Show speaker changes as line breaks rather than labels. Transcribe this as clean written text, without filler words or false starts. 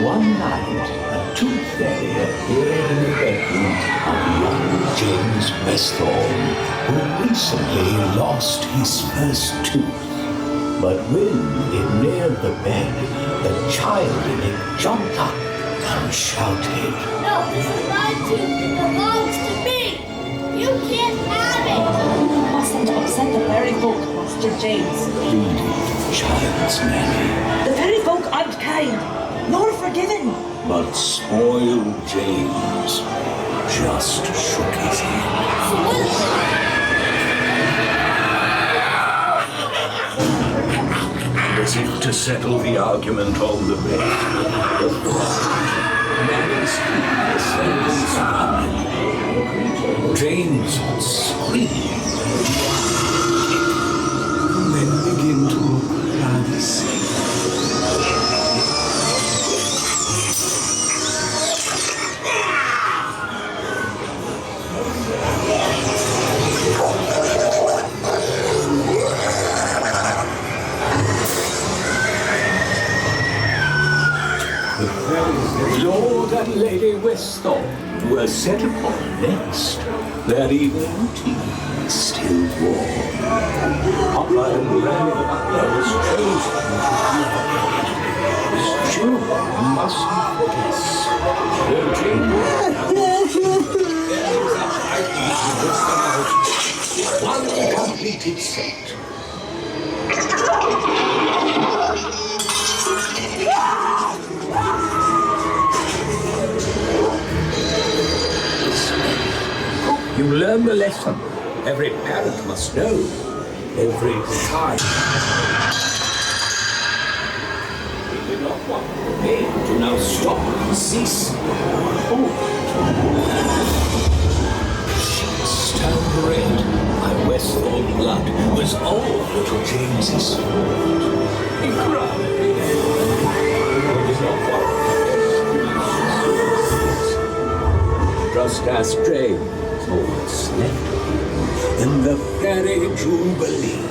One night, a tooth fairy appeared in the bedroom of young James Westthorne, who recently lost his first tooth. But when it neared the bed, the child in it jumped up and shouted,
"No, this is my tooth. It belongs to me. You can't have it."
You mustn't upset the fairy folk, Master James.
pleaded the child's nanny.
The fairy folk aren't kind, nor forgiving.
But spoiled James just shook his head. And as if to settle the argument on the bed, Nanny's descendants James would scream, then begin to look rather sick. Lord and Lady Westthorne were set upon next, their evening tea still warm. Papa and Granny Butler was chosen to children mustn't guess. One completed set. You learn the lesson. Every parent must know. Every time. We did not want the pain to now stop and cease. Sheets turned red. My Westthorne blood was all to James's fault. He cried. It was not one. Just as James always slept in the fairy jubilee.